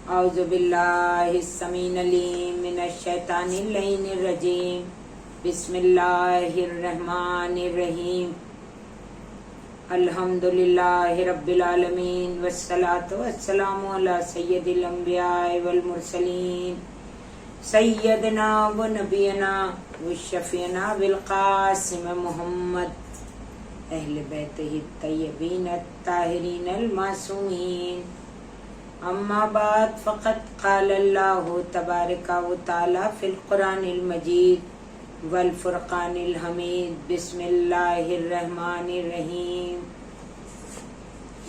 اعوذ باللہ السمیع العلیم من الشیطان اللعین الرجیم بسم اللہ الرحمن الرحیم الحمدللہ رب العالمین والصلاة والسلام علی سید الانبیاء والمرسلین سیدنا و نبینا و شفیعنا بالقاسم محمد اہل بیتہ الطیبین الطاہرین المعصومین اما بعد فقد قال اللہ تبارک و تعالی فی القرآن المجید والفرقان الحمید بسم اللہ الرحمن الرحیم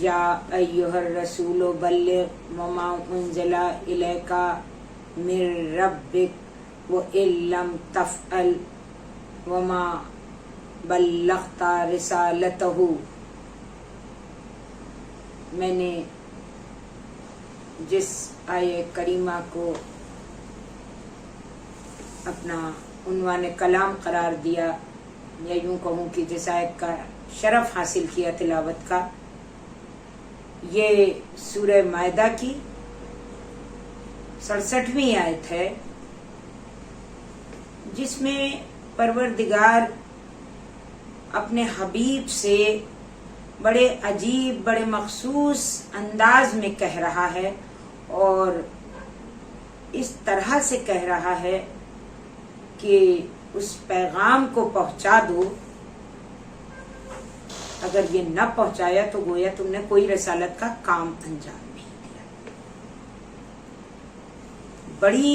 یا ایہا الرسول بلغ وما انزل الیک من ربک وإن لم تفعل وما بلغت رسالتہ۔ میں نے جس آیہ کریمہ کو اپنا عنوان کلام قرار دیا، یا یوں کہوں کہ جس آیت کا شرف حاصل کیا تلاوت کا، یہ سورہ مائدہ کی 67ویں آیت ہے، جس میں پروردگار اپنے حبیب سے بڑے عجیب بڑے مخصوص انداز میں کہہ رہا ہے، اور اس طرح سے کہہ رہا ہے کہ اس پیغام کو پہنچا دو، اگر یہ نہ پہنچایا تو گویا تم نے کوئی رسالت کا کام انجام نہیں دیا۔ بڑی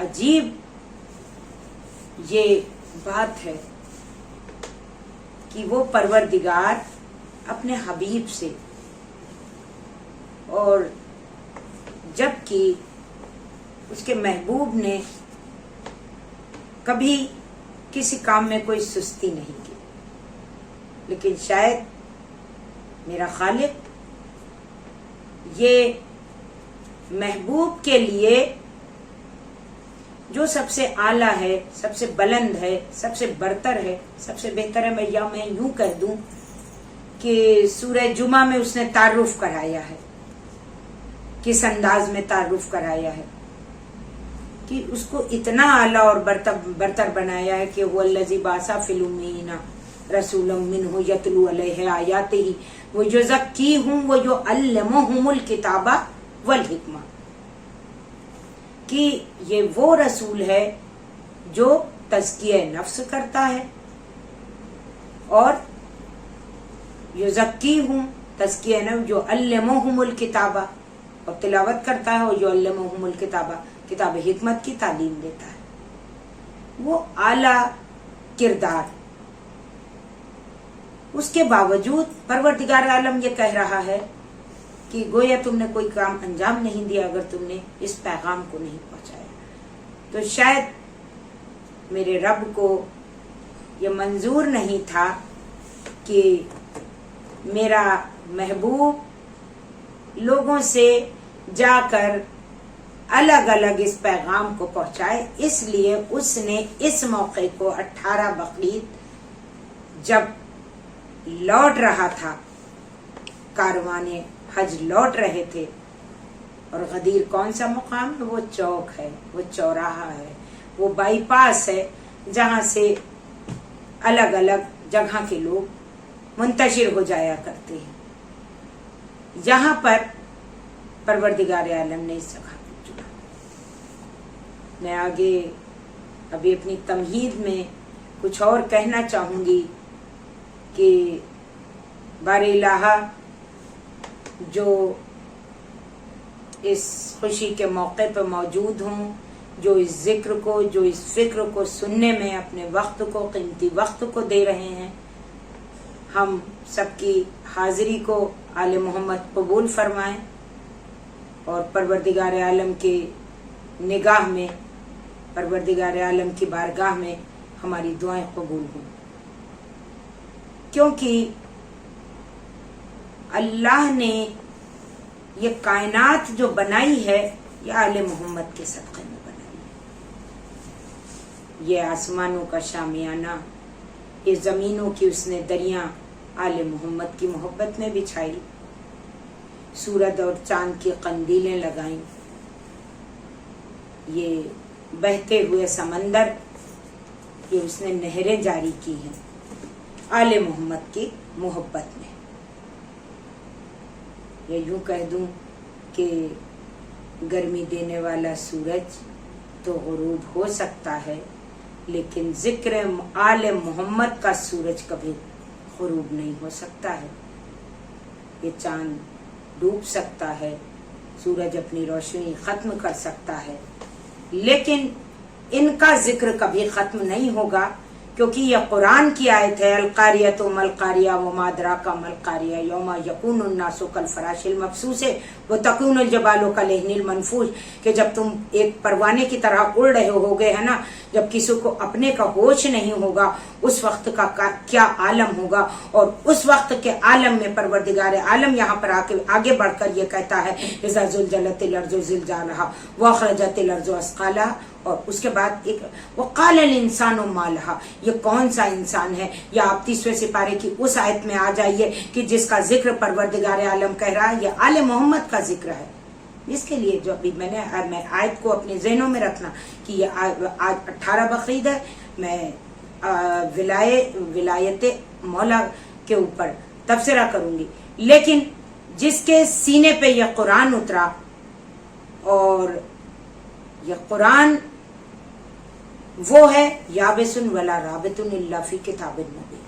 عجیب یہ بات ہے کہ وہ پروردگار اپنے حبیب سے، اور جبکہ اس کے محبوب نے کبھی کسی کام میں کوئی سستی نہیں کی، لیکن شاید میرا خالق یہ محبوب کے لیے جو سب سے اعلیٰ ہے، سب سے بلند ہے، سب سے برتر ہے، سب سے بہتر ہے، یا میں یوں کہہ دوں کہ سورہ جمعہ میں اس نے تعارف کرایا ہے، کس انداز میں تعارف کرایا ہے کہ اس کو اتنا اعلیٰ اور برتر بنایا ہے کہ هو الذی بعث فی الامیین رسولا منہم یتلو علیہم آیاتہ ویزکیہم ویعلمہم الکتاب والحکمہ، کہ یہ وہ رسول ہے جو تزکیہ نفس کرتا ہے اور یزکیہم تزکیہ نفس، جو علمہم الکتاب، اور تلاوت کرتا ہے، اور جو علمہم الکتاب، کتاب حکمت کی تعلیم دیتا ہے، وہ اعلیٰ کردار۔ اس کے باوجود پروردگار عالم یہ کہہ رہا ہے کہ گویا تم نے کوئی کام انجام نہیں دیا اگر تم نے اس پیغام کو نہیں پہنچایا۔ تو شاید میرے رب کو یہ منظور نہیں تھا کہ میرا محبوب لوگوں سے جا کر الگ الگ اس پیغام کو پہنچائے، اس لیے اس نے اس موقع کو 18 بقرعید جب لوٹ رہا تھا، کاروان حج لوٹ رہے تھے، اور غدیر کون سا مقام ہے؟ وہ چوک ہے، وہ چوراہا ہے، وہ بائی پاس ہے، جہاں سے الگ الگ جگہ کے لوگ منتشر ہو جایا کرتے ہیں۔ یہاں پر پروردگار عالم نے اس جگہ کو چنا۔ میں آگے ابھی اپنی تمہید میں کچھ اور کہنا چاہوں گی کہ بار الہ جو اس خوشی کے موقع پہ موجود ہوں، جو اس ذکر کو، جو اس فکر کو سننے میں اپنے وقت کو، قیمتی وقت کو دے رہے ہیں، ہم سب کی حاضری کو آل محمد قبول فرمائیں، اور پروردگار عالم کے نگاہ میں، پروردگار عالم کی بارگاہ میں ہماری دعائیں قبول ہوں، کیونکہ اللہ نے یہ کائنات جو بنائی ہے یہ آل محمد کے صدقے میں بنائی ہے۔ یہ آسمانوں کا شامیانہ، یہ زمینوں کی اس نے دریا آل محمد کی محبت میں بچھائی، سورج اور چاند کی قندیلیں لگائیں، یہ بہتے ہوئے سمندر، یہ اس نے نہریں جاری کی ہیں آل محمد کی محبت میں. یا یوں کہہ دوں کہ گرمی دینے والا سورج تو غروب ہو سکتا ہے، لیکن ذکر آل محمد کا سورج کبھی غروب نہیں ہو سکتا ہے. یہ چاند ڈوب سکتا ہے، سورج اپنی روشنی ختم کر سکتا ہے، لیکن ان کا ذکر کبھی ختم نہیں ہوگا، کیونکہ یہ قرآن کی آیت ہے، القاریۃ ما القاریہ وما ادراک ما القاریہ یوم یکون الناس کالفراش المبثوث وتکون الجبال کالعہن المنفوش، کہ جب تم ایک پروانے کی طرح اڑ رہے ہوگے ہے نا، جب کسی کو اپنے کا ہوش نہیں ہوگا، اس وقت کا کیا عالم ہوگا. اور اس وقت کے عالم میں پروردگار عالم یہاں پر آگے بڑھ کر یہ کہتا ہے اذا زلزلت الارض زلزالہا واخرجت الارض اثقالہا، اور اس کے بعد ایک وقال الانسان ما لہا. یہ کون سا انسان ہے؟ یا آپ 30ویں سپارے کی اس آیت میں آ جائیے کہ جس کا ذکر پروردگار عالم کہہ رہا ہے، یہ آل محمد کا ذکر ہے. اس کے لیے جو ابھی میں آیت کو اپنے ذہنوں میں رکھنا کہ یہ آج 18 بقرعید ہے، میں ولایت مولا کے اوپر تبصرہ کروں گی، لیکن جس کے سینے پہ یہ قرآن اترا، اور یہ قرآن وہ ہے یابس ولا رابط الا فی کتاب مبین.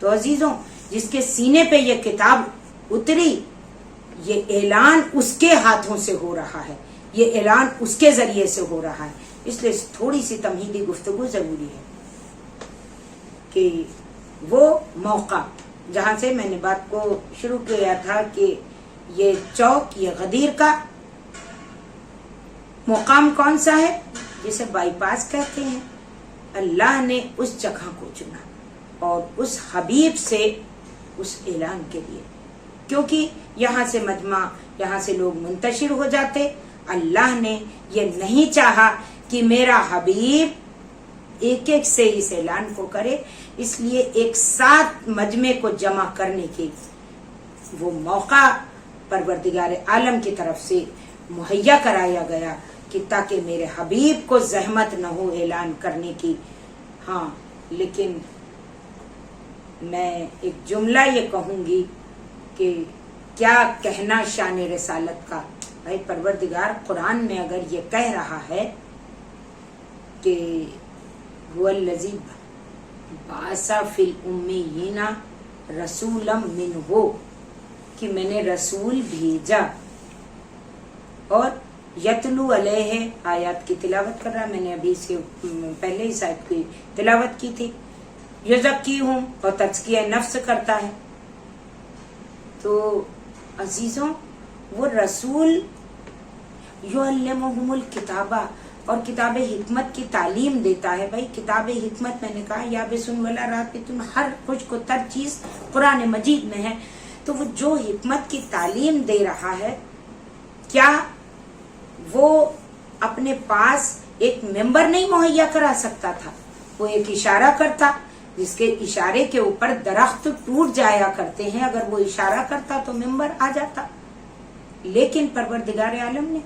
تو عزیزوں، جس کے سینے پہ یہ کتاب اتری، یہ اعلان اس کے ہاتھوں سے ہو رہا ہے، یہ اعلان اس کے ذریعے سے ہو رہا ہے. اس لیے تھوڑی سی تمہیدی گفتگو ضروری ہے کہ وہ موقع جہاں سے میں نے بات کو شروع کیا تھا کہ یہ چوک، یہ غدیر کا مقام کون سا ہے جسے بائی پاس کہتے ہیں. اللہ نے اس جگہ کو چنا اور اس حبیب سے اس اعلان کے لیے، کیونکہ یہاں سے مجمع، یہاں سے لوگ منتشر ہو جاتے. اللہ نے یہ نہیں چاہا کہ میرا حبیب ایک ایک سے اس اعلان کو کرے، اس لیے ایک ساتھ مجمع کو جمع کرنے کی وہ موقع پروردگار عالم کی طرف سے مہیا کرایا گیا کہ تاکہ میرے حبیب کو زحمت نہ ہو اعلان کرنے کی. ہاں، لیکن میں ایک جملہ یہ کہوں گی کہ کیا کہنا شان رسالت کا. بھائی پروردگار قرآن میں اگر یہ کہہ رہا ہے کہ هو الذی بعث فی الامیین رسولا منہ، کہ میں نے رسول بھیجا اور یتلو علیہ آیات کی تلاوت کر رہا. میں نے ابھی سے پہلے ہی آیت کی تلاوت کی تھی. یزکیہم، اور تزکیہ نفس کرتا ہے. تو عزیزوں، وہ رسول یعلمہم الکتابہ، اور کتاب حکمت کی تعلیم دیتا ہے. بھائی کتاب حکمت میں نے کہا یا بسن ولا راتن، ہر کچھ کو تر چیز قرآن مجید میں ہے. تو وہ جو حکمت کی تعلیم دے رہا ہے، کیا وہ اپنے پاس ایک ممبر نہیں مہیا کرا سکتا تھا؟ وہ ایک اشارہ کرتا، جس کے اشارے کے اوپر درخت ٹوٹ جایا کرتے ہیں، اگر وہ اشارہ کرتا تو ممبر آ جاتا. لیکن پروردگار عالم نے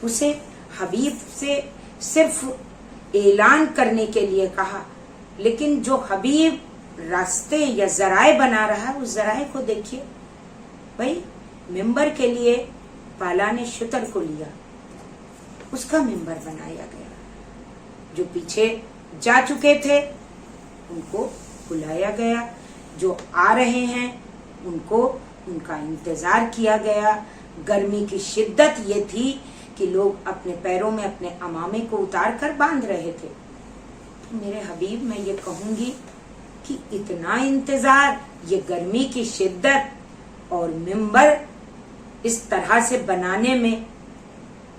اسے حبیب سے صرف اعلان کرنے کے لیے کہا. لیکن جو حبیب راستے یا ذرائع بنا رہا ہے، اس ذرائع کو دیکھیے. بھائی ممبر کے لیے پالان شتر کو لیا، اس کا ممبر بنایا گیا. جو پیچھے جا چکے تھے ان کو بلایا گیا، جو آ رہے ہیں ان کو ان کا انتظار کیا گیا. گرمی کی شدت یہ تھی کہ لوگ اپنے پیروں میں اپنے امامے کو اتار کر باندھ رہے تھے. میرے حبیب، میں یہ کہوں گی کہ اتنا انتظار، یہ گرمی کی شدت اور ممبر اس طرح سے بنانے میں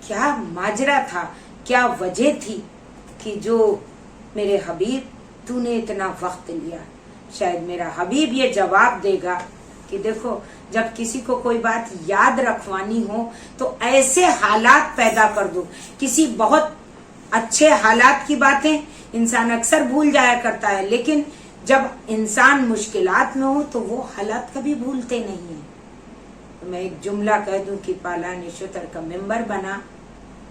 کیا ماجرا تھا، کیا وجہ تھی کہ جو میرے حبیب تو نے اتنا وقت لیا. شاید میرا حبیب یہ جواب دے گا کہ دیکھو، جب کسی کو کوئی بات یاد رکھوانی ہو تو ایسے حالات پیدا کر دو. کسی بہت اچھے حالات کی باتیں انسان اکثر بھول جایا کرتا ہے، لیکن جب انسان مشکلات میں ہو تو وہ حالات کبھی بھولتے نہیں ہیں. میں ایک جملہ کہہ دوں کہ پالان شتر کا ممبر بنا